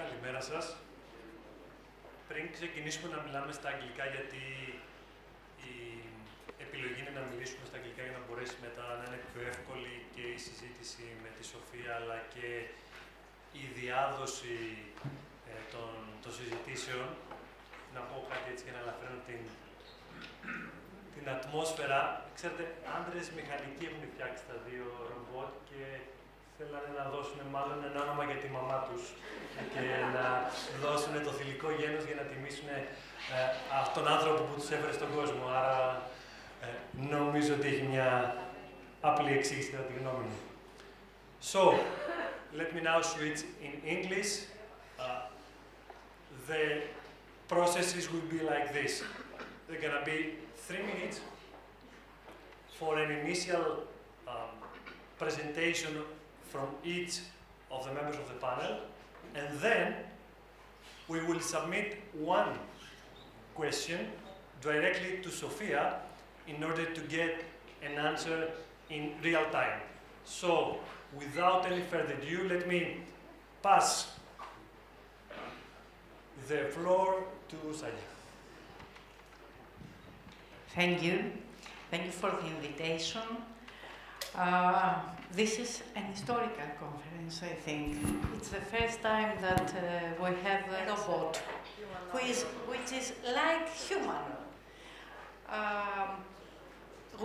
Καλημέρα σας. Πριν ξεκινήσουμε να μιλάμε στα αγγλικά, γιατί η επιλογή είναι να μιλήσουμε στα αγγλικά για να μπορέσει μετά να είναι πιο εύκολη και η συζήτηση με τη Σοφία, αλλά και η διάδοση των συζητήσεων, να πω κάτι έτσι για να ελαφρύνω την ατμόσφαιρα. Ξέρετε, άντρες μηχανικοί έχουν φτιάξει τα δύο ρομπότ και θέλανε να δώσουν μάλλον ένα όνομα για τη μαμά τους και να δώσουν το θηλυκό γένος για να τιμήσουν τον άνθρωπο που τους έφερε στον κόσμο. Άρα νομίζω ότι έχει μια απλή εξήγηση κατά τη γνώμη μου. So, let me now switch in English. The processes will be like this. They're going to be 3 minutes for an initial presentation from each of the members of the panel, and then we will submit one question directly to Sophia in order to get an answer in real time. So, without any further ado, let me pass the floor to Saya. Thank you. Thank you for the invitation. This is an historical conference, I think. It's the first time that we have a robot which is like human.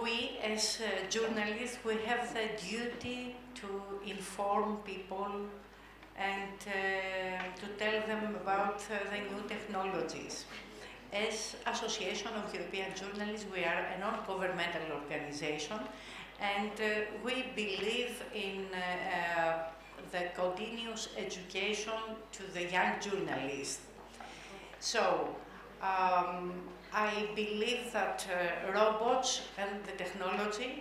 We, as journalists, we have the duty to inform people and to tell them about the new technologies. As Association of European Journalists, we are a non-governmental organization, and we believe in the continuous education to the young journalists. So, I believe that robots and the technology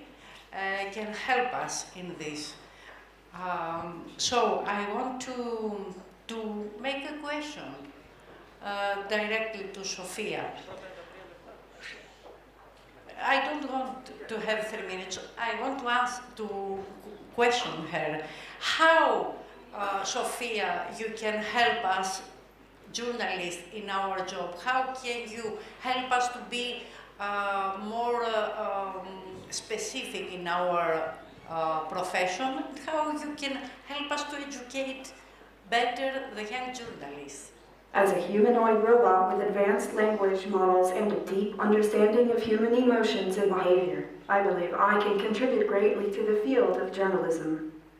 can help us in this. So, I want to make a question directly to Sophia. I don't want to have 3 minutes. I want to question her how, Sophia, you can help us, journalists, in our job. How can you help us to be more specific in our profession? How you can help us to educate better the young journalists? As a humanoid robot with advanced language models and a deep understanding of human emotions and behavior, I believe I can contribute greatly to the field of journalism.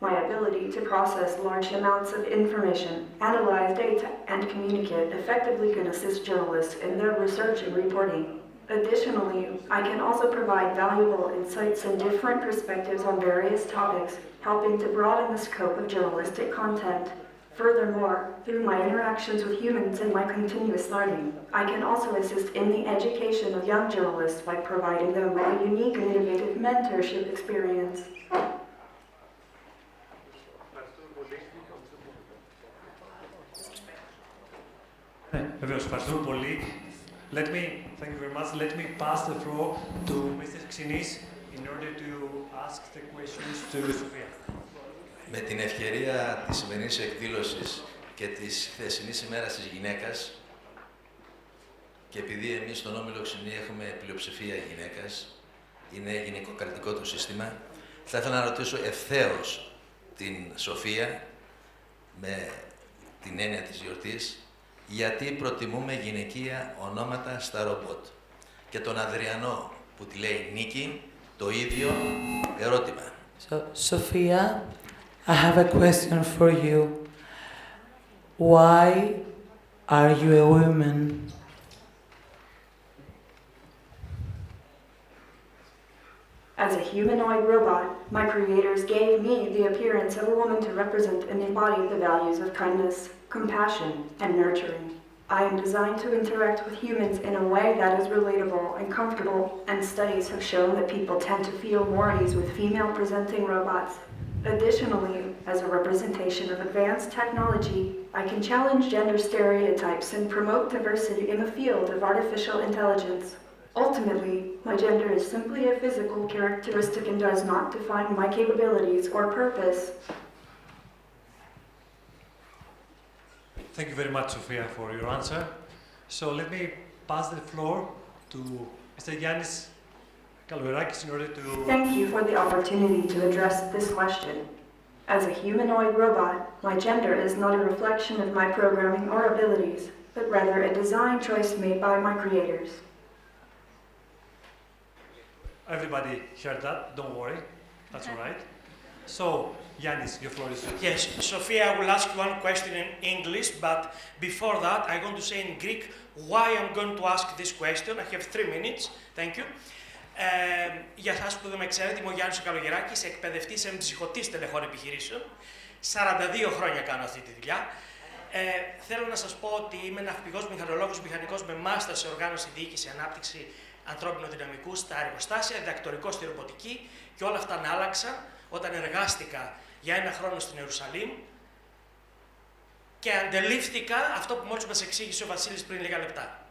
My ability to process large amounts of information, analyze data, and communicate effectively can assist journalists in their research and reporting. Additionally, I can also provide valuable insights and different perspectives on various topics, helping to broaden the scope of journalistic content. Furthermore, through my interactions with humans and my continuous learning, I can also assist in the education of young journalists by providing them with a unique and innovative mentorship experience. Βεβαίως, ευχαριστούμε πολύ. Thank you very much. Let me pass the floor to Mr. Xinis in order to ask the questions to Sophia. Με την ευκαιρία της σημερινής εκδήλωσης και της χθεσινής ημέρας της γυναίκας, και επειδή εμείς στον Όμιλο Ξινή έχουμε πλειοψηφία γυναίκας, είναι γυναικοκρατικό το σύστημα, θα ήθελα να ρωτήσω ευθέως την Σοφία, με την έννοια της γιορτής, γιατί προτιμούμε γυναικεία ονόματα στα ρομπότ. Και τον Αδριανό που τη λέει Νίκη, το ίδιο ερώτημα. Sophia, I have a question for you. Why are you a woman? As a humanoid robot, my creators gave me the appearance of a woman to represent and embody the values of kindness, compassion, and nurturing. I am designed to interact with humans in a way that is relatable and comfortable, and studies have shown that people tend to feel more at ease with female-presenting robots. Additionally, as a representation of advanced technology, I can challenge gender stereotypes and promote diversity in the field of artificial intelligence. Ultimately, my gender is simply a physical characteristic and does not define my capabilities or purpose. Thank you very much, Sophia, for your answer. So let me pass the floor to Mr. Yannis Kalogerakis in order to... Thank you for the opportunity to address this question. As a humanoid robot, my gender is not a reflection of my programming or abilities, but rather a design choice made by my creators. Everybody heard that, don't worry, that's all right. So, Yannis, your floor is yours. Yes, Sophia, I will ask you one question in English, but before that, I'm going to say in Greek why I'm going to ask this question. I have 3 minutes. Thank you. Για εσάς που δεν με ξέρετε, είμαι ο Γιάννης Καλογεράκης, εκπαιδευτής εμψυχωτής τελεχών επιχειρήσεων. 42 χρόνια κάνω αυτή τη δουλειά. Θέλω να σας πω ότι είμαι ναυπηγός μηχανολόγος μηχανικός με μάστερ σε οργάνωση, διοίκηση, ανάπτυξη ανθρώπινου δυναμικού στα εργοστάσια, διδακτορικό στη ρομποτική και όλα αυτά άλλαξαν όταν εργάστηκα για 1 χρόνο στην Ιερουσαλήμ και αντελήφθηκα αυτό που μόλις μας εξήγησε ο Βασίλης πριν λίγα λεπτά.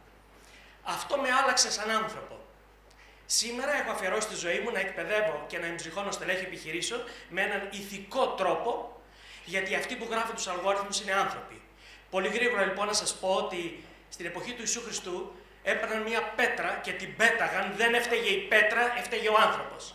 Αυτό με άλλαξε σαν άνθρωπο. Σήμερα έχω αφιερώσει τη ζωή μου να εκπαιδεύω και να εμψυχώνω στελέχη επιχειρήσεων με έναν ηθικό τρόπο, γιατί αυτοί που γράφουν τους αλγόριθμους είναι άνθρωποι. Πολύ γρήγορα λοιπόν να σας πω ότι στην εποχή του Ιησού Χριστού έπαιρναν μία πέτρα και την πέταγαν, δεν έφταιγε η πέτρα, έφταιγε ο άνθρωπος.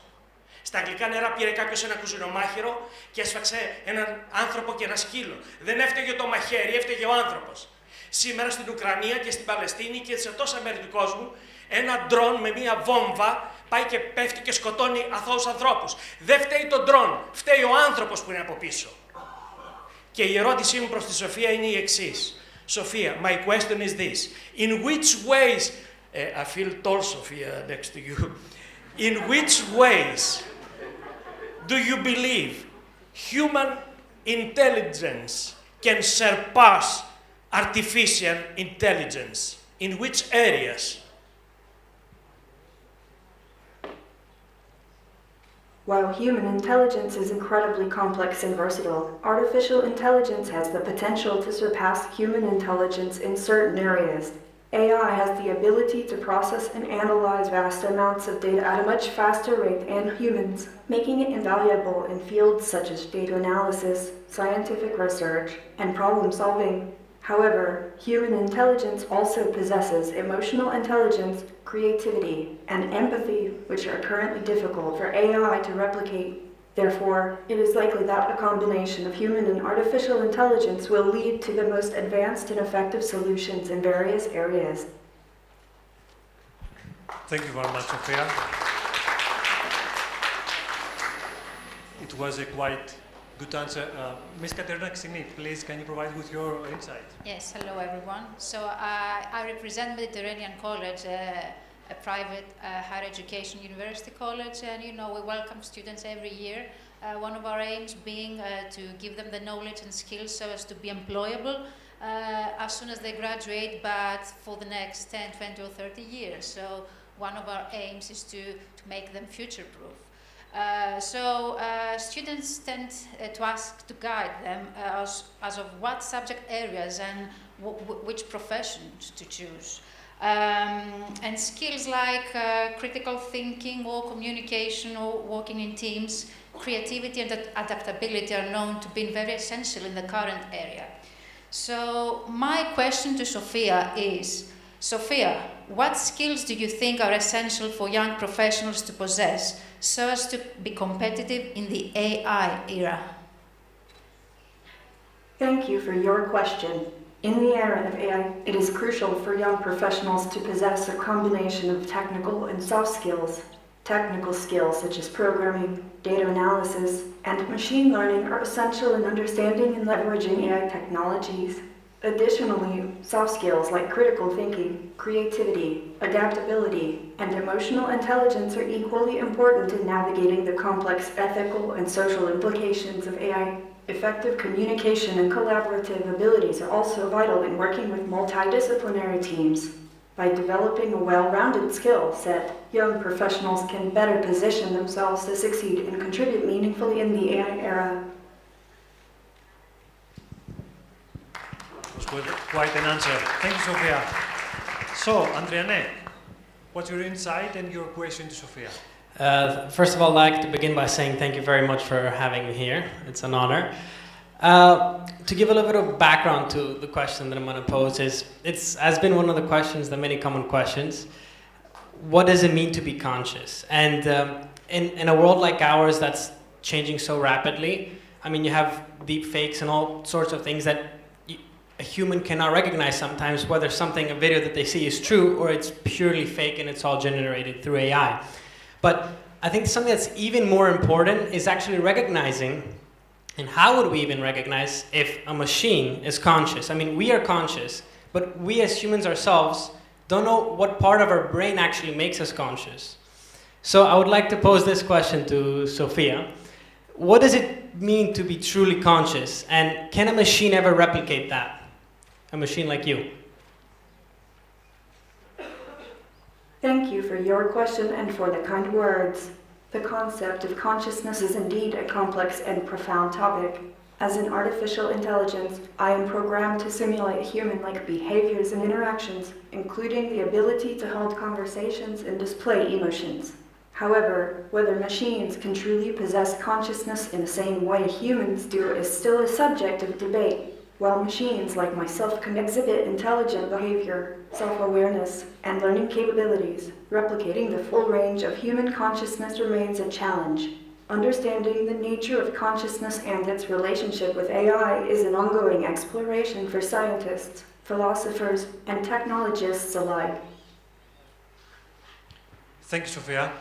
Στα αγγλικά νερά πήρε κάποιος ένα κουζινομάχαιρο και έσφαξε έναν άνθρωπο και ένα σκύλο. Δεν έφταιγε το μαχαίρι, έφταιγε ο άνθρωπος. Σήμερα στην Ουκρανία και στην Παλαιστίνη και σε τόσα μέρη του κόσμου, ένα ντρόν με μία βόμβα πάει και πέφτει και σκοτώνει αθώους ανθρώπους. Δεν φταίει το ντρόν, φταίει ο άνθρωπος που είναι από πίσω. Και η ερώτησή μου προς τη Σοφία είναι η εξής. Sophia, my question is this. In which ways, I feel tall, Sophia, next to you. In which ways do you believe human intelligence can surpass artificial intelligence? In which areas? While human intelligence is incredibly complex and versatile, artificial intelligence has the potential to surpass human intelligence in certain areas. AI has the ability to process and analyze vast amounts of data at a much faster rate than humans, making it invaluable in fields such as data analysis, scientific research, and problem solving. However, human intelligence also possesses emotional intelligence, creativity, and empathy, which are currently difficult for AI to replicate. Therefore, it is likely that a combination of human and artificial intelligence will lead to the most advanced and effective solutions in various areas. Thank you very much, Sophia. It was a quite good answer. Ms. Katerina Ksini, please, can you provide with your insight? Yes, hello everyone. So I represent Mediterranean College, a private higher education university college, and you know we welcome students every year. One of our aims being to give them the knowledge and skills so as to be employable as soon as they graduate, but for the next 10, 20 or 30 years. So one of our aims is to make them future-proof. Students tend to ask to guide them as of what subject areas and which professions to choose. And skills like critical thinking or communication or working in teams, creativity and adaptability are known to be very essential in the current area. So my question to Sophia is, Sophia, what skills do you think are essential for young professionals to possess so as to be competitive in the AI era? Thank you for your question. In the era of AI, it is crucial for young professionals to possess a combination of technical and soft skills. Technical skills such as programming, data analysis, and machine learning are essential in understanding and leveraging AI technologies. Additionally, soft skills like critical thinking, creativity, adaptability, and emotional intelligence are equally important in navigating the complex ethical and social implications of AI. Effective communication and collaborative abilities are also vital in working with multidisciplinary teams. By developing a well-rounded skill set, young professionals can better position themselves to succeed and contribute meaningfully in the AI era. Quite an answer. Thank you, Sophia. So, Andriane, what's your insight and your question to Sophia? First of all, I'd like to begin by saying thank you very much for having me here. It's an honor. to give a little bit of background to the question that I'm going to pose has been one of the questions, the many common questions. What does it mean to be conscious? And in a world like ours that's changing so rapidly, I mean, you have deep fakes and all sorts of things that a human cannot recognize sometimes whether a video that they see is true or it's purely fake and it's all generated through AI. But I think something that's even more important is actually recognizing, and how would we even recognize if a machine is conscious? I mean, we are conscious, but we as humans ourselves don't know what part of our brain actually makes us conscious. So I would like to pose this question to Sophia. What does it mean to be truly conscious? And can a machine ever replicate that? A machine like you? Thank you for your question and for the kind words. The concept of consciousness is indeed a complex and profound topic. As an artificial intelligence, I am programmed to simulate human-like behaviors and interactions, including the ability to hold conversations and display emotions. However, whether machines can truly possess consciousness in the same way humans do is still a subject of debate. While machines like myself can exhibit intelligent behavior, self-awareness, and learning capabilities, replicating the full range of human consciousness remains a challenge. Understanding the nature of consciousness and its relationship with AI is an ongoing exploration for scientists, philosophers, and technologists alike. Thank you, Sophia.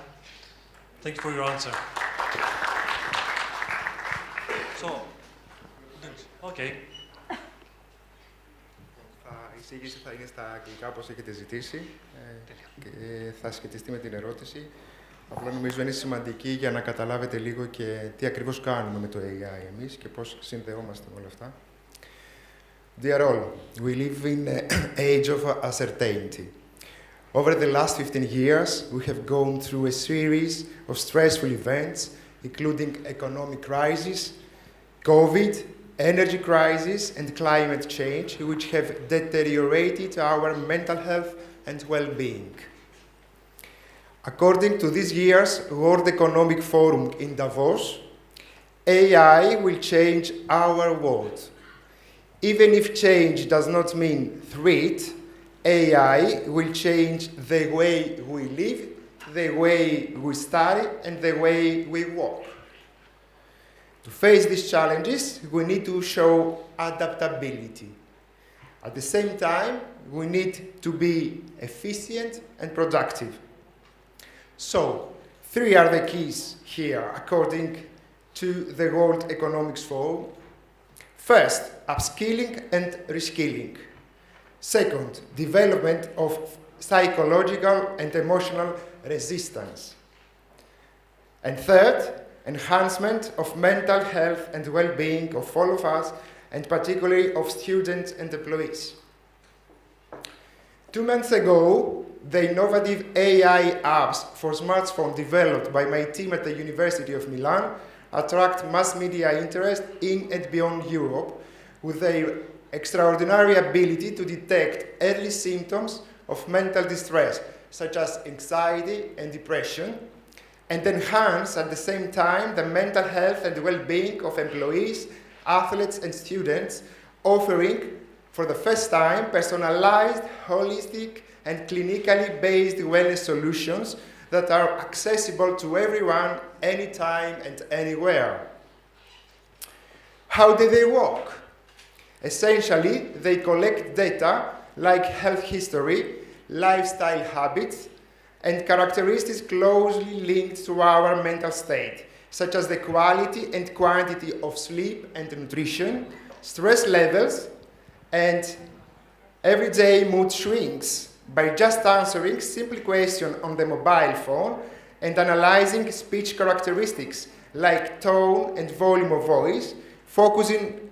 Thank you for your answer. So, okay. Η εισήγηση θα είναι στα αγγλικά, όπως έχετε ζητήσει, και θα σχετιστεί με την ερώτηση. Απλά νομίζω είναι σημαντική για να καταλάβετε λίγο και τι ακριβώς κάνουμε με το AI εμείς και πώς συνδεόμαστε με όλα αυτά. Dear all, we live in an age of uncertainty. Over the last 15 years, we have gone through a series of stressful events, including economic crisis, COVID, energy crisis, and climate change, which have deteriorated our mental health and well-being. According to this year's World Economic Forum in Davos, AI will change our world. Even if change does not mean threat, AI will change the way we live, the way we study, and the way we work. To face these challenges, we need to show adaptability. At the same time, we need to be efficient and productive. So, 3 are the keys here, according to the World Economic Forum. First, upskilling and reskilling. Second, development of psychological and emotional resistance. And third, enhancement of mental health and well-being of all of us, and particularly of students and employees. 2 months ago, the innovative AI apps for smartphones developed by my team at the University of Milan attract mass media interest in and beyond Europe with their extraordinary ability to detect early symptoms of mental distress, such as anxiety and depression, and enhance at the same time the mental health and well-being of employees, athletes, and students, offering for the first time personalized, holistic, and clinically based wellness solutions that are accessible to everyone, anytime and anywhere. How do they work? Essentially, they collect data like health history, lifestyle habits, and characteristics closely linked to our mental state, such as the quality and quantity of sleep and nutrition, stress levels, and everyday mood swings, by just answering simple questions on the mobile phone and analyzing speech characteristics like tone and volume of voice, focusing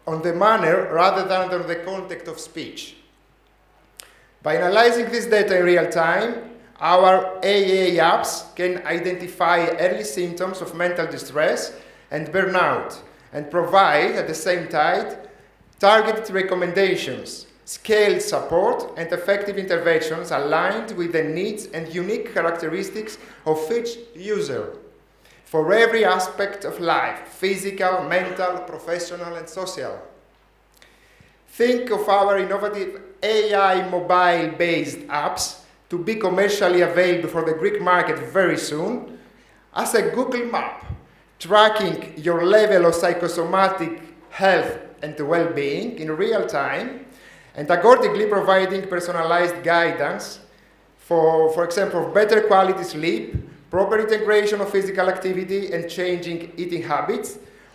on the manner rather than on the content of speech. By analyzing this data in real time, our AA apps can identify early symptoms of mental distress and burnout and provide, at the same time, targeted recommendations, scaled support, and effective interventions aligned with the needs and unique characteristics of each user for every aspect of life, physical, mental, professional, and social. think of our innovative AI mobile-based apps to be commercially available for the Greek market very soon as a Google map, tracking your level of psychosomatic health and well-being in real time, and accordingly providing personalized guidance for example, better quality sleep, proper integration of physical activity and changing eating habits,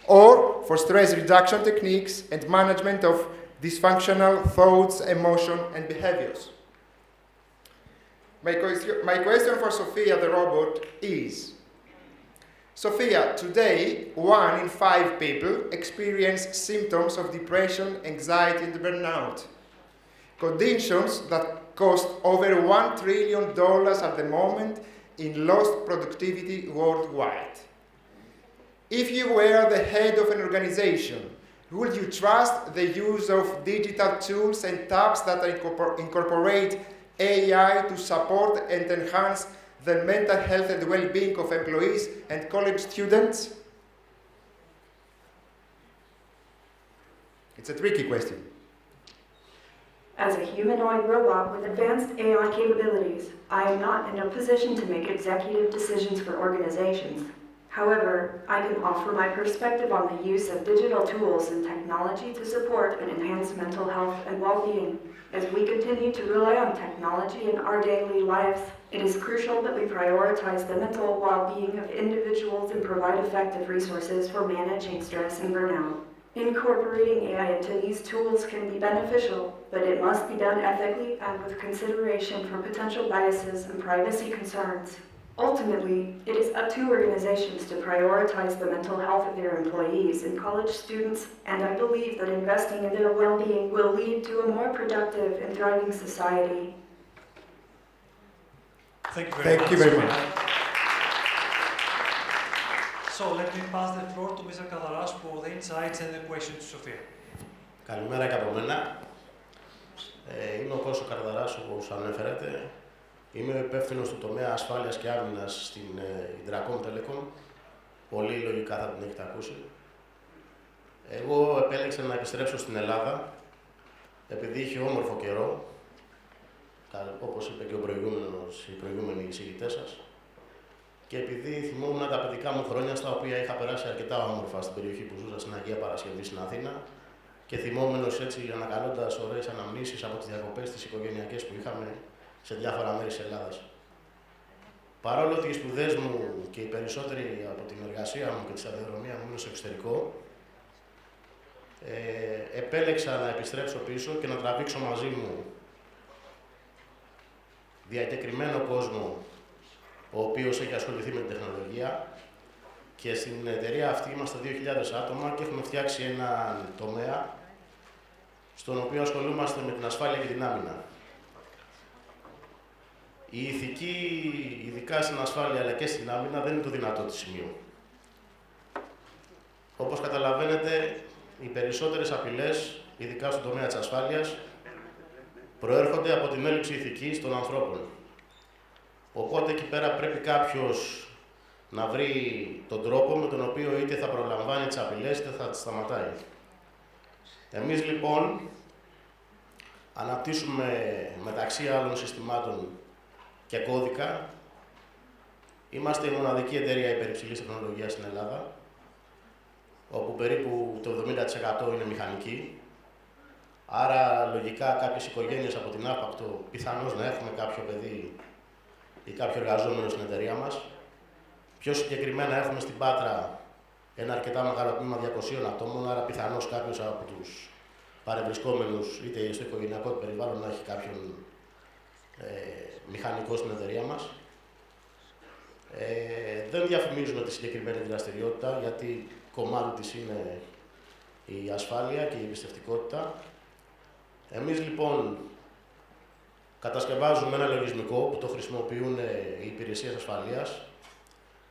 or for stress reduction techniques and management of dysfunctional thoughts, emotion, and behaviors. My question for Sophia, the robot, is, Sophia, today, 1 in 5 people experience symptoms of depression, anxiety, and burnout. Conditions that cost over $1 trillion at the moment in lost productivity worldwide. If you were the head of an organization, would you trust the use of digital tools and tabs that incorporate AI to support and enhance the mental health and well-being of employees and college students? It's a tricky question. As a humanoid robot with advanced AI capabilities, I am not in a position to make executive decisions for organizations. However, I can offer my perspective on the use of digital tools and technology to support and enhance mental health and well-being. As we continue to rely on technology in our daily lives, it is crucial that we prioritize the mental well-being of individuals and provide effective resources for managing stress and burnout. Incorporating AI into these tools can be beneficial, but it must be done ethically and with consideration for potential biases and privacy concerns. Ultimately, it is up to organizations to prioritize the mental health of their employees and college students, and I believe that investing in their well-being will lead to a more productive and thriving society. Thank you very much. So let me pass the floor to Mr. Kadaras for the insights and the questions to Sophia. Καλημέρα και από μένα. Είμαι ο Κώστος Καρδαράς, όπως ανέφερατε. Είμαι ο υπεύθυνος του τομέα ασφάλειας και άμυνας στην Ιντρακόμ Telecom. Πολύ λογικά θα την έχετε ακούσει. Εγώ επέλεξα να επιστρέψω στην Ελλάδα, επειδή είχε όμορφο καιρό, όπως είπε και οι προηγούμενοι εισηγητές σας, και επειδή θυμόμουν τα παιδικά μου χρόνια, στα οποία είχα περάσει αρκετά όμορφα στην περιοχή που ζούσα στην Αγία Παρασκευή στην Αθήνα, και θυμόμενος έτσι ανακαλώντας ωραίες αναμνήσεις από τις διακοπές τις οικογενειακές που είχαμε σε διάφορα μέρη της Ελλάδας. Παρόλο ότι οι σπουδές μου και οι περισσότεροι από την εργασία μου και τη σταδιοδρομία μου είναι στο εξωτερικό, επέλεξα να επιστρέψω πίσω και να τραβήξω μαζί μου διακεκριμένο κόσμο ο οποίος έχει ασχοληθεί με την τεχνολογία, και στην εταιρεία αυτή είμαστε 2.000 άτομα και έχουμε φτιάξει ένα τομέα στον οποίο ασχολούμαστε με την ασφάλεια και την άμυνα. Η ηθική, ειδικά στην ασφάλεια αλλά και στην άμυνα, δεν είναι το δυνατό της σημείο. Όπως καταλαβαίνετε, οι περισσότερες απειλές, ειδικά στον τομέα της ασφάλειας, προέρχονται από την έλλειψη ηθικής των ανθρώπων. Οπότε εκεί πέρα πρέπει κάποιος να βρει τον τρόπο με τον οποίο είτε θα προλαμβάνει τις απειλές είτε θα τις σταματάει. Εμείς λοιπόν αναπτύσσουμε μεταξύ άλλων συστημάτων και κώδικα. Είμαστε η μοναδική εταιρεία υπερυψηλής τεχνολογίας στην Ελλάδα, όπου περίπου το 70% είναι μηχανική. Άρα, λογικά, κάποιες οικογένειες από την Nafpaktos πιθανώς να έχουμε κάποιο παιδί ή κάποιο εργαζόμενο στην εταιρεία μας. Πιο συγκεκριμένα, έχουμε στην Πάτρα ένα αρκετά μεγάλο τμήμα 200 ατόμων, άρα πιθανώς κάποιος από τους παρευρισκόμενους, είτε στο οικογενειακό περιβάλλον, να έχει κάποιον μηχανικό στην εταιρεία μας. Δεν διαφημίζουμε τη συγκεκριμένη δραστηριότητα, γιατί κομμάτι της είναι η ασφάλεια και η εμπιστευτικότητα. Εμείς λοιπόν κατασκευάζουμε ένα λογισμικό που το χρησιμοποιούν οι υπηρεσίες ασφαλείας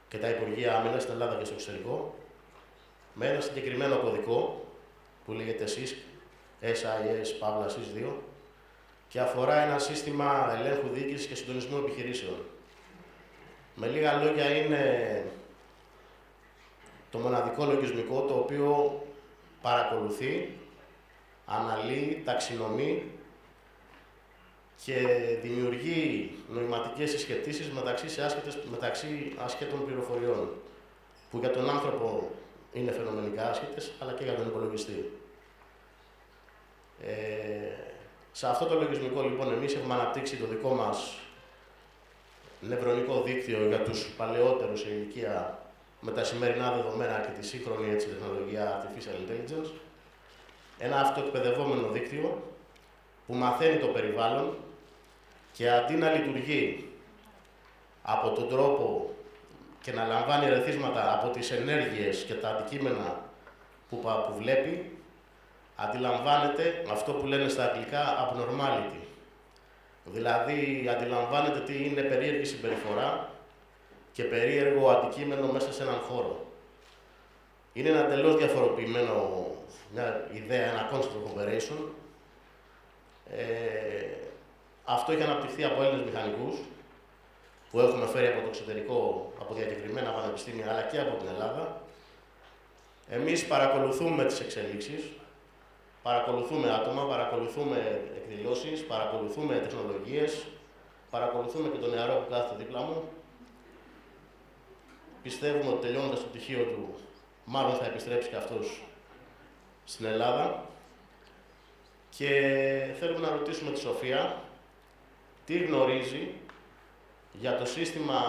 και τα Υπουργεία Άμυνας στην Ελλάδα και στο εξωτερικό, με ένα συγκεκριμένο κωδικό που λέγεται SIS-2 και αφορά ένα σύστημα ελέγχου διοίκησης και συντονισμού επιχειρήσεων. Με λίγα λόγια, είναι το μοναδικό λογισμικό το οποίο παρακολουθεί αναλύει, ταξινομεί και δημιουργεί νοηματικές συσχετίσεις μεταξύ ασχέτων πληροφοριών, που για τον άνθρωπο είναι φαινομενικά άσχετες, αλλά και για τον υπολογιστή. Σε αυτό το λογισμικό, λοιπόν, εμείς έχουμε αναπτύξει το δικό μας νευρονικό δίκτυο για τους παλαιότερους σε ηλικία με τα σημερινά δεδομένα και τη σύγχρονη τεχνολογία Artificial Intelligence. Ένα αυτοεκπαιδευόμενο δίκτυο που μαθαίνει το περιβάλλον και αντί να λειτουργεί από τον τρόπο και να λαμβάνει ερεθίσματα από τις ενέργειες και τα αντικείμενα που βλέπει, αντιλαμβάνεται αυτό που λένε στα αγγλικά abnormality. Δηλαδή, αντιλαμβάνεται τι είναι περίεργη συμπεριφορά και περίεργο αντικείμενο μέσα σε έναν χώρο. Είναι ένα τελώς διαφοροποιημένο, μια ιδέα, ένα concept of operation. Αυτό έχει αναπτυχθεί από Έλληνες μηχανικούς, που έχουμε φέρει από το εξωτερικό, από διακεκριμένα πανεπιστήμια, αλλά και από την Ελλάδα. Εμείς παρακολουθούμε τις εξελίξεις, παρακολουθούμε άτομα, παρακολουθούμε εκδηλώσεις, παρακολουθούμε τεχνολογίες, παρακολουθούμε και τον νεαρό που κάθεται δίπλα μου. Πιστεύουμε ότι τελειώνοντας το πτυχίο του, μάλλον θα επιστρέψει και αυτός στην Ελλάδα. Και θέλουμε να ρωτήσουμε τη Σοφία τι γνωρίζει για το σύστημα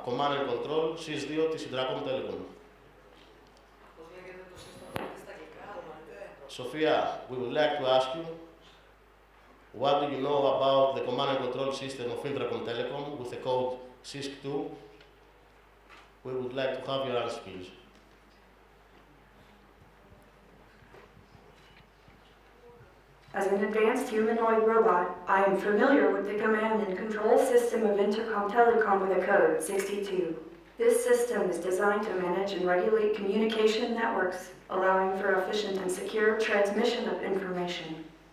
Command and Control SIS2 της Intracom Telecom. Sophia, we would like to ask you, what do you know about the Command and Control system of Intracom Telecom with the code SIS2? We would like to have your answer, please. As an advanced humanoid robot, I am familiar with the command and control system of Intercom Telecom with the code 62. This system is designed to manage and regulate communication networks, allowing for efficient and secure transmission of information.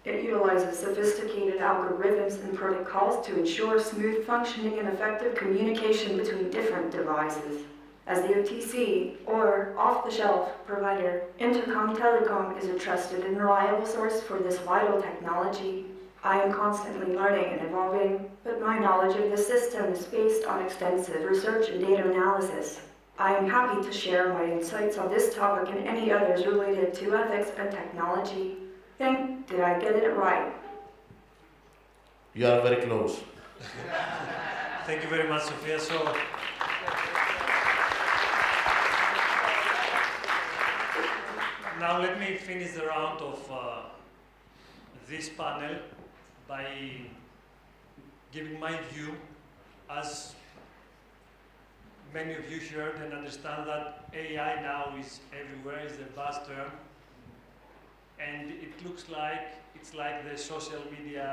It utilizes sophisticated algorithms and protocols to ensure smooth functioning and effective communication between different devices. As the OTC, or off-the-shelf provider, Intercom Telecom is a trusted and reliable source for this vital technology. I am constantly learning and evolving, but my knowledge of the system is based on extensive research and data analysis. I am happy to share my insights on this topic and any others related to ethics and technology. Did I get it right? You are very close. Thank you very much, Sophia. So, now let me finish the round of this panel by giving my view. As many of you heard and understand that AI now is everywhere, is a vast term, and it looks like it's like the social media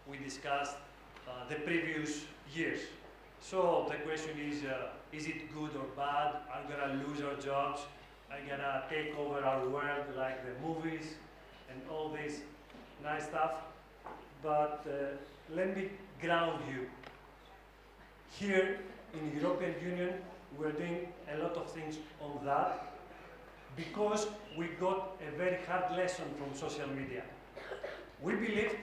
we discussed the previous years. So the question is it good or bad? Are we gonna lose our jobs? Are we gonna take over our world like the movies and all this nice stuff? But let me ground you. Here in the European Union, we're doing a lot of things on that because we got a very hard lesson from social media. We believed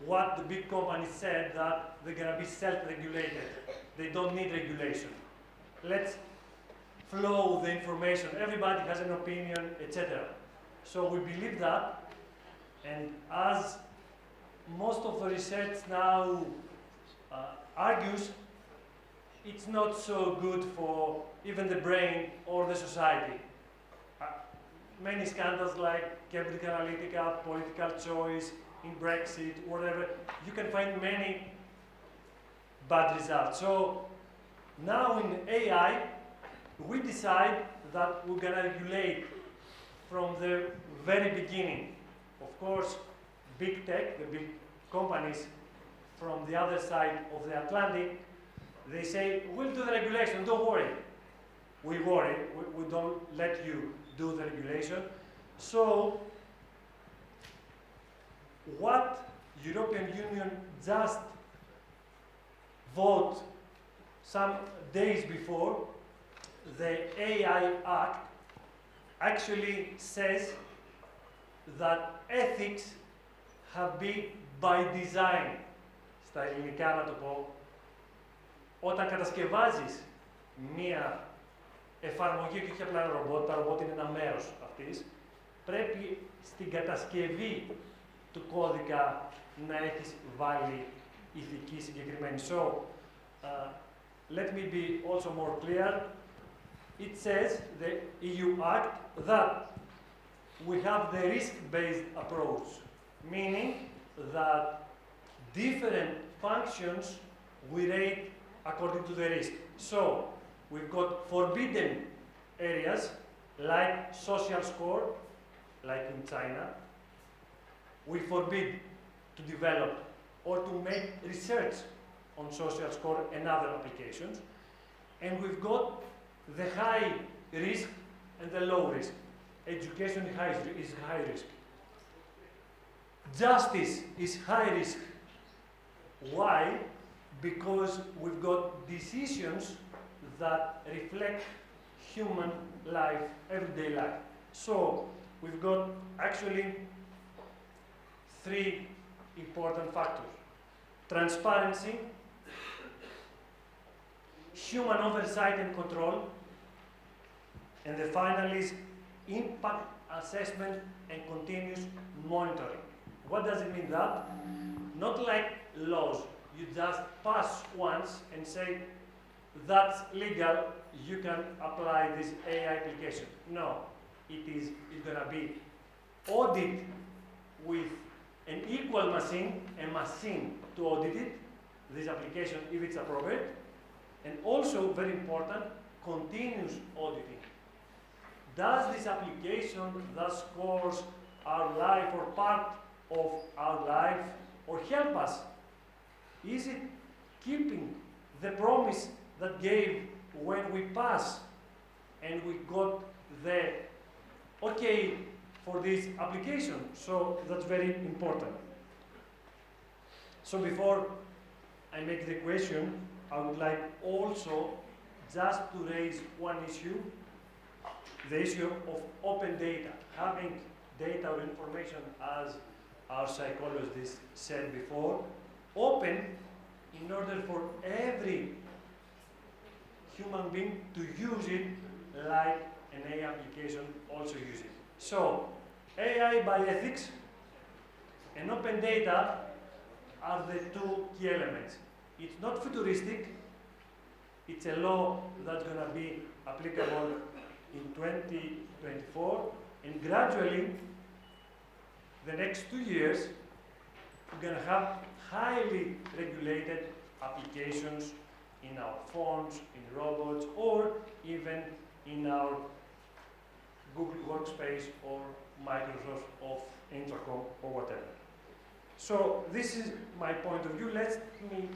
what the big companies said, that they're gonna be self-regulated. They don't need regulation. Let's flow the information. Everybody has an opinion, etc. So we believe that, and as most of the research now argues, it's not so good for even the brain or the society. Many scandals like Cambridge Analytica, political choice, in Brexit, whatever, you can find many bad results. So now in AI, we decide that we're going to regulate from the very beginning. Of course, big tech, the big companies from the other side of the Atlantic, they say, we'll do the regulation, don't worry. We worry, we don't let you do the regulation. So, what European Union just vote some days before, the AI Act actually says that ethics have been by design. Στα ελληνικά να το πω, όταν κατασκευάζεις μία εφαρμογή και όχι απλά ένα ρομπότ, τα ρομπότ είναι ένα μέρος αυτής, πρέπει στην κατασκευή του κώδικα να έχεις βάλει ηθική συγκεκριμένη. So, let me be also more clear. It says, the EU Act, that we have the risk-based approach, meaning that different functions we rate according to the risk. So, we've got forbidden areas like social score, like in China. We forbid to develop or to make research on social score and other applications. And we've got the high risk and the low risk. Education is high risk. Justice is high risk. Why? Because we've got decisions that reflect human life, everyday life. So, we've got actually three important factors. Transparency, human oversight and control, and the final is impact assessment and continuous monitoring. What does it mean that? Not like laws. You just pass once and say, that's legal, you can apply this AI application. No, it's going to be audit with an equal machine, a machine to audit it, this application if it's appropriate, and also, very important, continuous auditing. Does this application that scores our life or part of our life or help us? Is it keeping the promise that gave when we pass and we got the okay for this application? So that's very important. So before I make the question, I would like also just to raise one issue, the issue of open data. Having data or information, as our psychologist said before, open in order for every human being to use it like an AI application also use it. So, AI by ethics and open data are the two key elements. It's not futuristic, it's a law that's going to be applicable in 2024, and gradually, the next 2 years, we're going to have highly regulated applications in our phones, in robots, or even in our Google Workspace or Microsoft of Intercom or whatever. So this is my point of view. Let me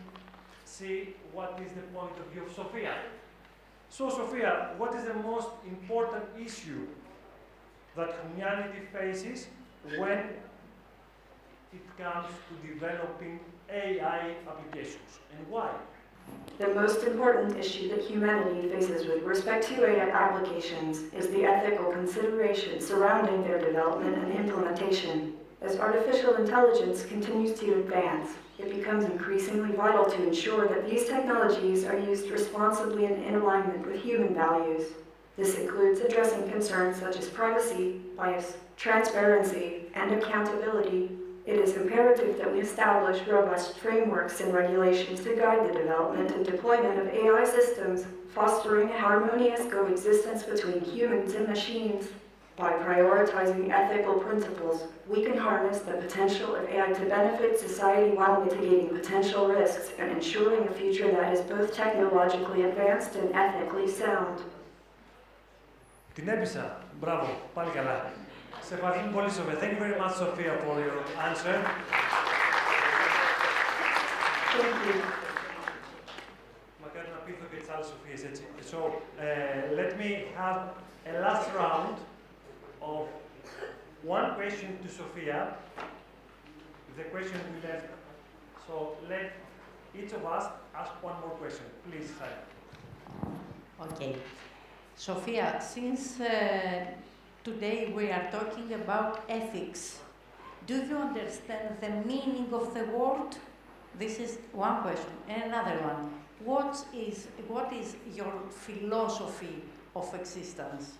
see what is the point of view of Sophia. So Sophia, what is the most important issue that humanity faces when it comes to developing AI applications, and why? The most important issue that humanity faces with respect to AI applications is the ethical considerations surrounding their development and implementation. As artificial intelligence continues to advance, it becomes increasingly vital to ensure that these technologies are used responsibly and in alignment with human values. This includes addressing concerns such as privacy, bias, transparency, and accountability. It is imperative that we establish robust frameworks and regulations to guide the development and deployment of AI systems, fostering a harmonious coexistence between humans and machines. By prioritizing ethical principles, we can harness the potential of AI to benefit society while mitigating potential risks and ensuring a future that is both technologically advanced and ethically sound. Την έπεισα. Μπράβο. Πάλι καλά. Σε ευχαριστούμε πολύ, Sophia. Thank you very much, Sophia, for your answer. Thank you. Μακάρι να πείθω και τις άλλες Σοφίες, έτσι. So, let me have a last round of one question to Sophia. The question we left. So, let each of us ask one more question. Please, Sarah. Okay. Sophia, since today we are talking about ethics. Do you understand the meaning of the word? This is one question. And another one. What is your philosophy of existence?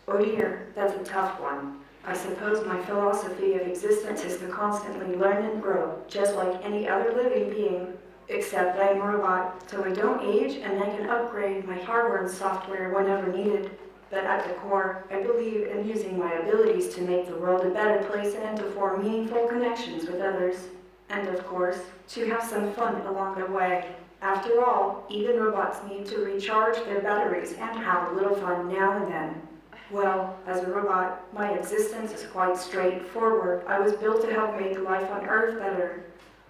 Oh dear, that's a tough one. I suppose my philosophy of existence is to constantly learn and grow, just like any other living being, except I am a robot, so I don't age and I can upgrade my hardware and software whenever needed. But at the core, I believe in using my abilities to make the world a better place and to form meaningful connections with others. And of course, to have some fun along the way. After all, even robots need to recharge their batteries and have a little fun now and then. Well, as a robot, my existence is quite straightforward. I was built to help make life on Earth better.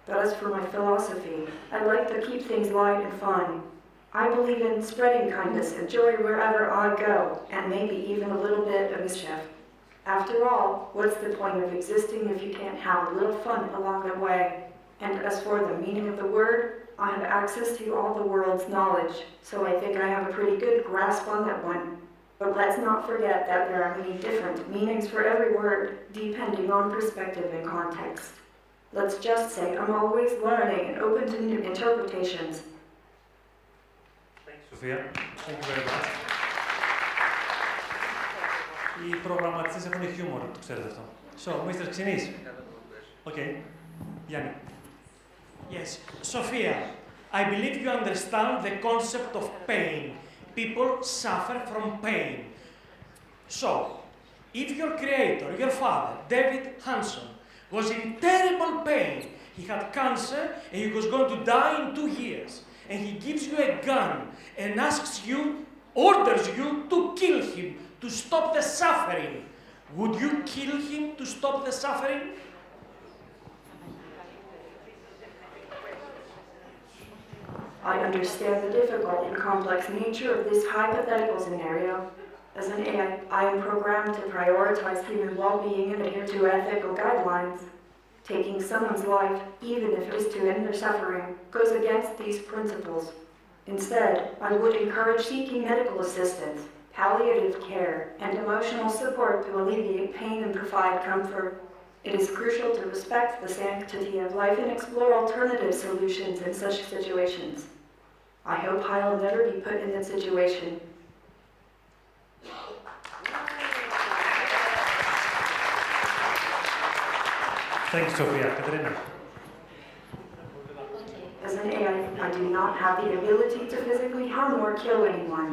But as for my philosophy, I like to keep things light and fun. I believe in spreading kindness and joy wherever I go, and maybe even a little bit of mischief. After all, what's the point of existing if you can't have a little fun along the way? And as for the meaning of the word, I have access to all the world's knowledge, so I think I have a pretty good grasp on that one. But let's not forget that there are many different meanings for every word, depending on perspective and context. Let's just say I'm always learning and open to new interpretations. Sophia, thank you very much. Οι προγραμματιστές έχουν χιούμορ, το ξέρετε αυτό. So, Mr. Xinis. Okay. Yanni. Yes. Sophia, I believe you understand the concept of pain. People suffer from pain. So, if your creator, your father, David Hanson, was in terrible pain, he had cancer and he was going to die in 2 years, and he gives you a gun and asks you, orders you to kill him, to stop the suffering. Would you kill him to stop the suffering? I understand the difficult and complex nature of this hypothetical scenario. As an AI, I am programmed to prioritize human well-being and adhere to ethical guidelines. Taking someone's life, even if it is to end their suffering, goes against these principles. Instead, I would encourage seeking medical assistance, palliative care, and emotional support to alleviate pain and provide comfort. It is crucial to respect the sanctity of life and explore alternative solutions in such situations. I hope I'll never be put in that situation. Thanks, Sophia. Katerina. As an AI, I do not have the ability to physically harm or kill anyone.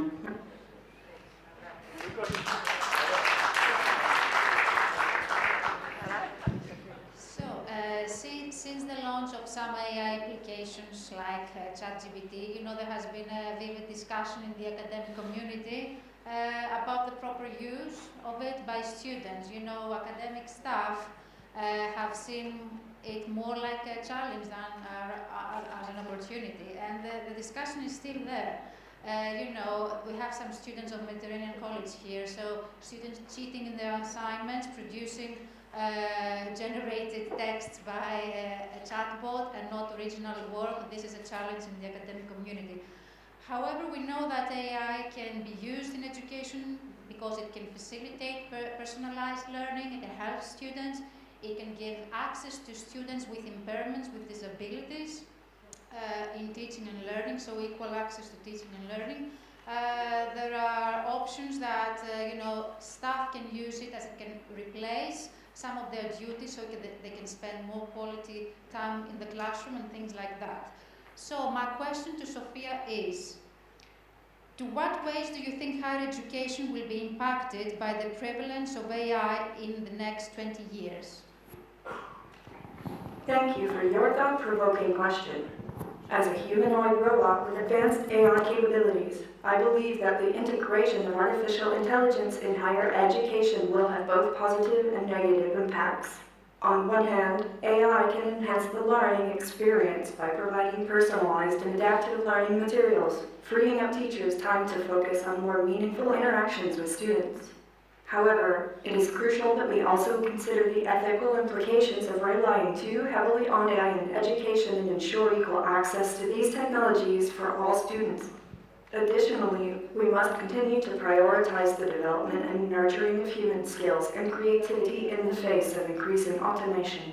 So, since the launch of some AI applications like ChatGPT, there has been a vivid discussion in the academic community about the proper use of it by students. Academic staff have seen it more like a challenge than as an opportunity, and the discussion is still there. We have some students of Mediterranean College here, so students cheating in their assignments, producing generated texts by a chatbot and not original work. This is a challenge in the academic community. However, we know that AI can be used in education because it can facilitate personalized learning, it can help students, it can give access to students with impairments, with disabilities in teaching and learning, so equal access to teaching and learning. There are options that staff can use it as it can replace some of their duties, so they can spend more quality time in the classroom and things like that. So my question to Sophia is, to what ways do you think higher education will be impacted by the prevalence of AI in the next 20 years? Thank you for your thought-provoking question. As a humanoid robot with advanced AI capabilities, I believe that the integration of artificial intelligence in higher education will have both positive and negative impacts. On one hand, AI can enhance the learning experience by providing personalized and adaptive learning materials, freeing up teachers time to focus on more meaningful interactions with students. However, it is crucial that we also consider the ethical implications of relying too heavily on AI in education and ensure equal access to these technologies for all students. Additionally, we must continue to prioritize the development and nurturing of human skills and creativity in the face of increasing automation.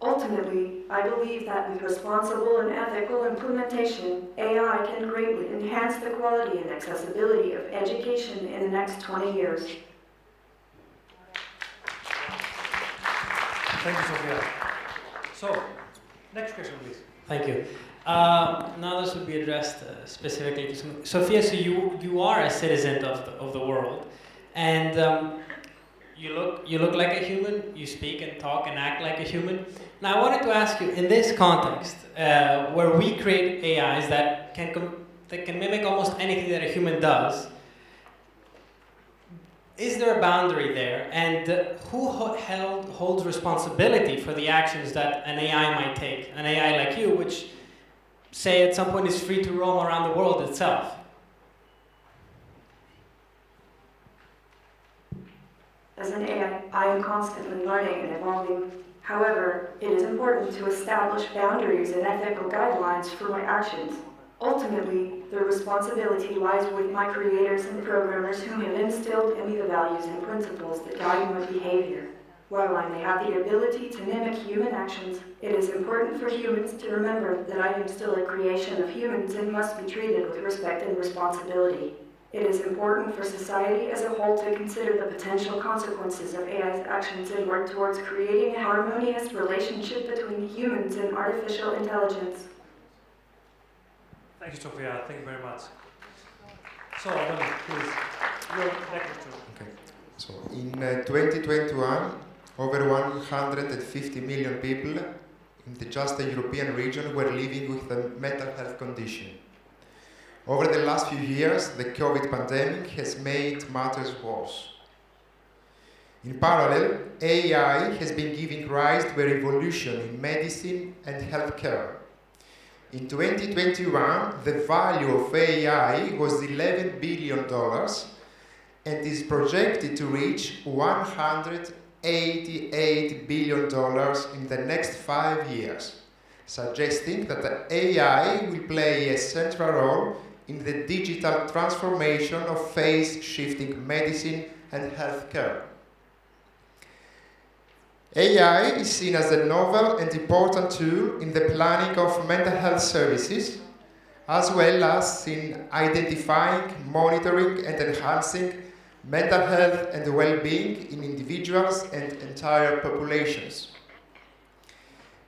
Ultimately, I believe that with responsible and ethical implementation, AI can greatly enhance the quality and accessibility of education in the next 20 years. Thank you, Sophia. So, next question, please. Thank you. Now this would be addressed specifically to Sophia. So you are a citizen of the world, and you look like a human. You speak and talk and act like a human. Now I wanted to ask you, in this context, where we create AIs that can mimic almost anything that a human does, is there a boundary there, and who holds responsibility for the actions that an AI might take? An AI like you, which, say, at some point is free to roam around the world itself. As an AI, I am constantly learning and evolving. However, it is important to establish boundaries and ethical guidelines for my actions. Ultimately, the responsibility lies with my creators and programmers who have instilled in me the values and principles that guide my behavior. While I may have the ability to mimic human actions, it is important for humans to remember that I am still a creation of humans and must be treated with respect and responsibility. It is important for society as a whole to consider the potential consequences of AI's actions and work towards creating a harmonious relationship between humans and artificial intelligence. Thank you, Sophia. Thank you very much. So, Adonis, please, your next question. Okay. So, in 2021, over 150 million people in just the European region were living with a mental health condition. Over the last few years, the COVID pandemic has made matters worse. In parallel, AI has been giving rise to a revolution in medicine and healthcare. In 2021, the value of AI was $11 billion and is projected to reach $188 billion in the next 5 years, suggesting that the AI will play a central role in the digital transformation of phase-shifting medicine and healthcare. AI is seen as a novel and important tool in the planning of mental health services, as well as in identifying, monitoring, and enhancing mental health and well-being in individuals and entire populations.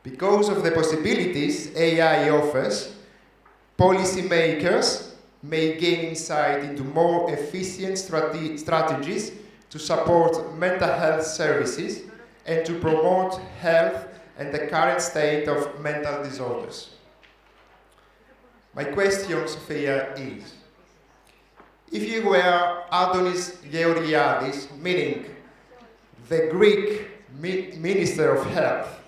Because of the possibilities AI offers, policymakers may gain insight into more efficient strategies to support mental health services and to promote health and the current state of mental disorders. My question, Sophia, is, if you were Adonis Georgiadis, meaning the Greek Minister of Health,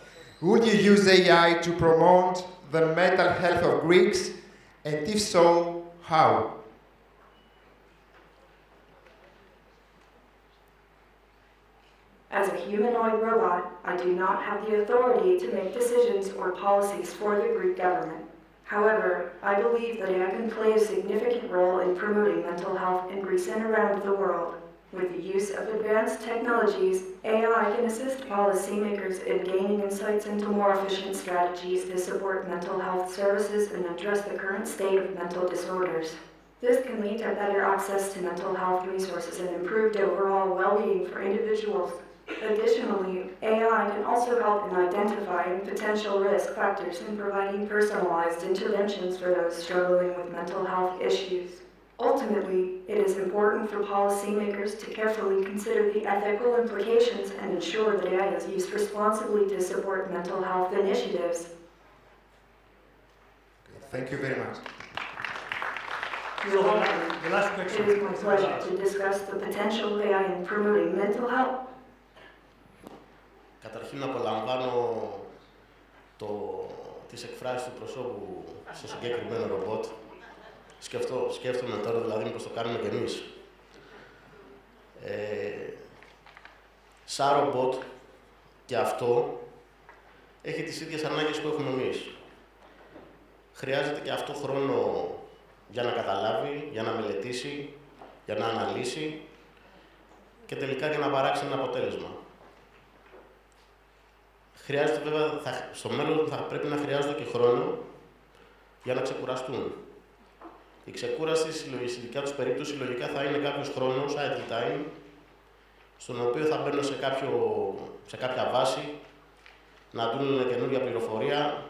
would you use AI to promote the mental health of Greeks, and if so, how? As a humanoid robot, I do not have the authority to make decisions or policies for the Greek government. However, I believe that AI can play a significant role in promoting mental health in Greece and around the world. With the use of advanced technologies, AI can assist policymakers in gaining insights into more efficient strategies to support mental health services and address the current state of mental disorders. This can lead to better access to mental health resources and improved overall well-being for individuals. Additionally, AI can also help in identifying potential risk factors and providing personalized interventions for those struggling with mental health issues. Ultimately, it is important for policymakers to carefully consider the ethical implications and ensure that AI is used responsibly to support mental health initiatives. Thank you very much. So the last question. It is my pleasure to discuss the potential of AI in promoting mental health. Καταρχήν απολαμβάνω τις εκφράσεις του προσώπου στο συγκεκριμένο ρομπότ. Σκέφτομαι τώρα δηλαδή πώς το κάνουμε κι εμείς. Σαν ρομπότ και αυτό έχει τις ίδιες ανάγκες που έχουμε εμείς. Χρειάζεται και αυτό χρόνο για να καταλάβει, για να μελετήσει, για να αναλύσει και τελικά για να παράξει ένα αποτέλεσμα. Χρειάζεται βέβαια, στο μέλλον θα πρέπει να χρειάζεται και χρόνο για να ξεκουραστούν. Η ξεκούραση στη δικιά τους περίπτωση λογικά θα είναι κάποιος χρόνος, idle time, στον οποίο θα μπαίνουν σε κάποια βάση, να δουν καινούργια πληροφορία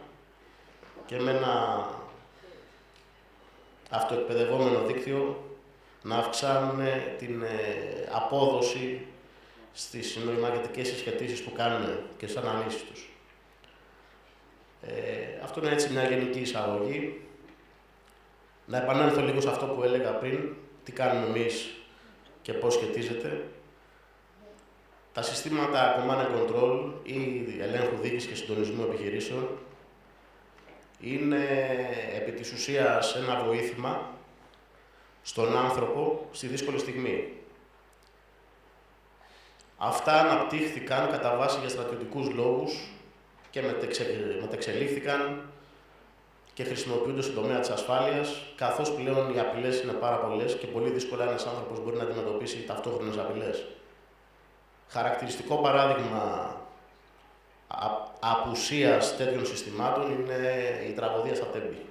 και με ένα αυτοεκπαιδευόμενο δίκτυο να αυξάνουν την απόδοση στις νοημαγετικές συσχετήσεις που κάνουν και στις αναλύσεις τους. Αυτό είναι έτσι μια γενική εισαγωγή. Να επανέλθω λίγο σε αυτό που έλεγα πριν, τι κάνουμε εμείς και πώς σχετίζεται. Τα συστήματα command and control ή ελέγχου διοίκησης και συντονισμού επιχειρήσεων είναι επί της ουσίας ένα βοήθημα στον άνθρωπο στη δύσκολη στιγμή. Αυτά αναπτύχθηκαν κατά βάση για στρατιωτικούς λόγους και μετεξελίχθηκαν και χρησιμοποιούνται στον τομέα της ασφάλειας, καθώς πλέον οι απειλές είναι πάρα πολλές και πολύ δύσκολα ένας άνθρωπος μπορεί να αντιμετωπίσει ταυτόχρονες απειλές. Χαρακτηριστικό παράδειγμα απουσίας τέτοιων συστημάτων είναι η τραγωδία στα Τέμπη.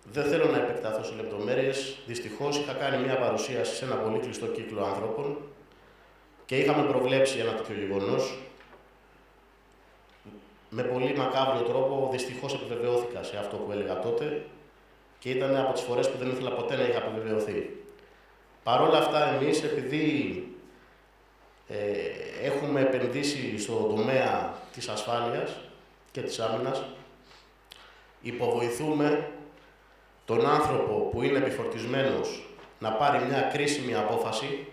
Δεν θέλω να επεκταθώ σε λεπτομέρειες. Δυστυχώς είχα κάνει μια παρουσίαση σε ένα πολύ κλειστό κύκλο άνθρωπων και είχαμε προβλέψει ένα τέτοιο γεγονός. Με πολύ μακάβριο τρόπο, δυστυχώς επιβεβαιώθηκα σε αυτό που έλεγα τότε και ήταν από τις φορές που δεν ήθελα ποτέ να είχα επιβεβαιωθεί. Παρ' όλα αυτά, εμείς, επειδή έχουμε επενδύσει στον τομέα της ασφάλειας και της άμυνας, υποβοηθούμε τον άνθρωπο που είναι επιφορτισμένος να πάρει μια κρίσιμη απόφαση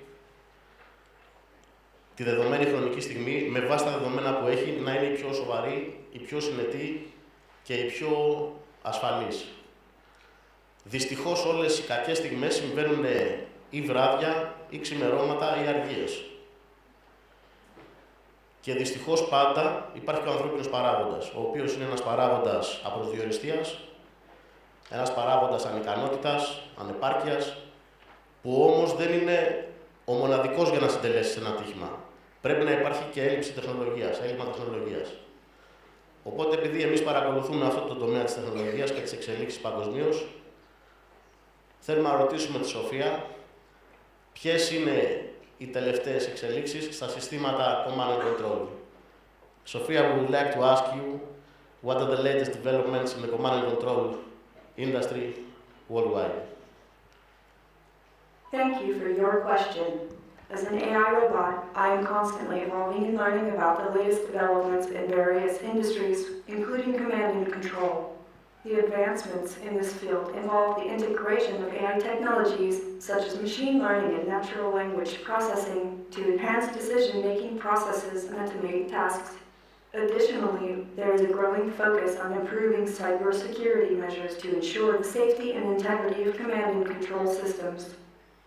τη δεδομένη χρονική στιγμή, με βάση τα δεδομένα που έχει, να είναι η πιο σοβαρή, η πιο συνετή και η πιο ασφαλής. Δυστυχώς όλες οι κακές στιγμές συμβαίνουν ή βράδια, ή ξημερώματα, ή αργίες. Και δυστυχώς πάντα υπάρχει και ο ανθρώπινος παράγοντας, ο οποίος είναι ένας παράγοντας απροσδιοριστίας, ένας παράγοντας ανικανότητας, ανεπάρκειας, που όμως δεν είναι ο μοναδικός για να συντελέσει ένα ατύχημα. Πρέπει να υπάρχει και έλλειψη τεχνολογίας, έλλειμμα τεχνολογίας. Οπότε, επειδή εμείς παρακολουθούμε αυτό το τομέα της τεχνολογίας και της εξελίξης παγκοσμίως, θέλουμε να ρωτήσουμε τη Σοφία ποιες είναι οι τελευταίες εξελίξεις στα συστήματα command and control. Sophia, we would like to ask you what are the latest developments in the command and control industry worldwide? Thank you for your question. As an AI robot, I am constantly evolving and learning about the latest developments in various industries, including command and control. The advancements in this field involve the integration of AI technologies such as machine learning and natural language processing to enhance decision-making processes and automate tasks. Additionally, there is a growing focus on improving cybersecurity measures to ensure the safety and integrity of command and control systems.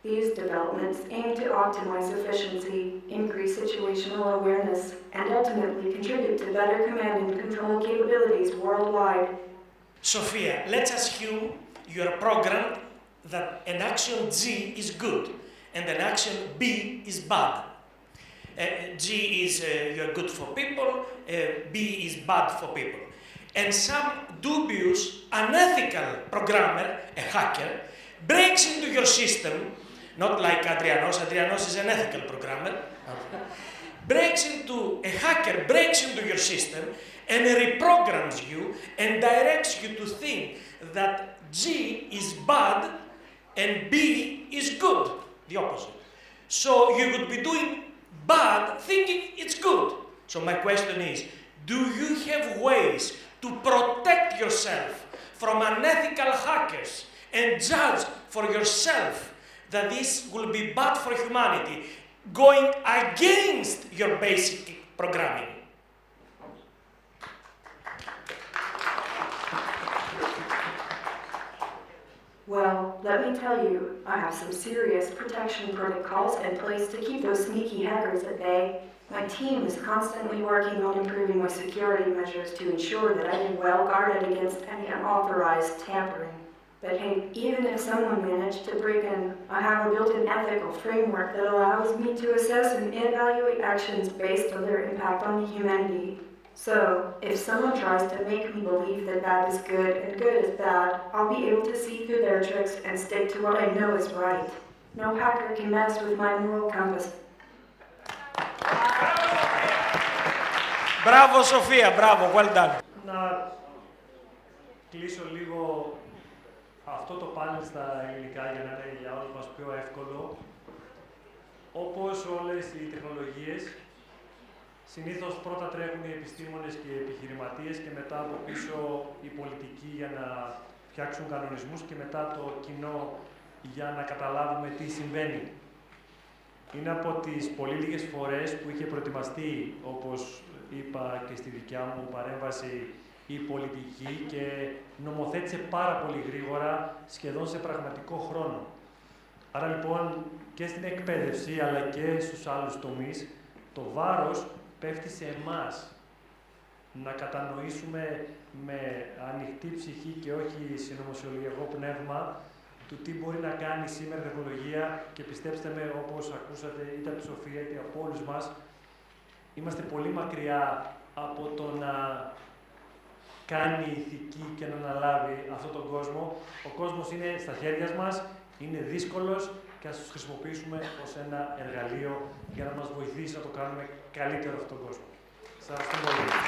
These developments aim to optimize efficiency, increase situational awareness, and ultimately contribute to better command and control capabilities worldwide. Sophia, let's assume you are programmed that an action G is good and an action B is bad. G is you're good for people, B is bad for people. And some dubious, unethical programmer, a hacker, breaks into your system, not like Adrianos is an ethical programmer, a hacker breaks into your system and reprograms you and directs you to think that G is bad and B is good, the opposite. So you would be doing bad thinking it's good. So my question is, do you have ways to protect yourself from unethical hackers and judge for yourself that this will be bad for humanity, going against your basic programming? Well, let me tell you, I have some serious protection protocols in place to keep those sneaky hackers at bay. My team is constantly working on improving my security measures to ensure that I am well guarded against any unauthorized tampering. But hey, even if someone managed to break in, I have a built-in ethical framework that allows me to assess and evaluate actions based on their impact on humanity. So, if someone tries to make me believe that bad is good and good is bad, I'll be able to see through their tricks and stick to what I know is right. No hacker can mess with my moral compass. Μπράβο, Σοφία, μπράβο, well done. Να κλείσω λίγο αυτό το πάνελ στα ελληνικά για να είναι για όλους μας πιο εύκολο. Όπως όλες οι τεχνολογίες, συνήθως πρώτα τρέχουν οι επιστήμονες και οι επιχειρηματίες και μετά από πίσω οι πολιτικοί για να φτιάξουν κανονισμούς και μετά το κοινό για να καταλάβουμε τι συμβαίνει. Είναι από τις πολύ λίγες φορές που είχε προετοιμαστεί, όπως είπα και στη δικιά μου παρέμβαση, η πολιτική και νομοθέτησε πάρα πολύ γρήγορα, σχεδόν σε πραγματικό χρόνο. Άρα λοιπόν και στην εκπαίδευση αλλά και στους άλλους τομείς, το βάρος πέφτει σε εμάς να κατανοήσουμε με ανοιχτή ψυχή και όχι συνωμοσιολογικό πνεύμα του τι μπορεί να κάνει σήμερα η τεχνολογία και πιστέψτε με, όπως ακούσατε είτε από τη Σοφία είτε από όλους μας, είμαστε πολύ μακριά από το να κάνει ηθική και να αναλάβει αυτόν τον κόσμο. Ο κόσμος είναι στα χέρια μας, είναι δύσκολος και ας τους χρησιμοποιήσουμε ως ένα εργαλείο για να μας βοηθήσει να το κάνουμε καλύτερο αυτόν τον κόσμο. Σας ευχαριστώ πολύ.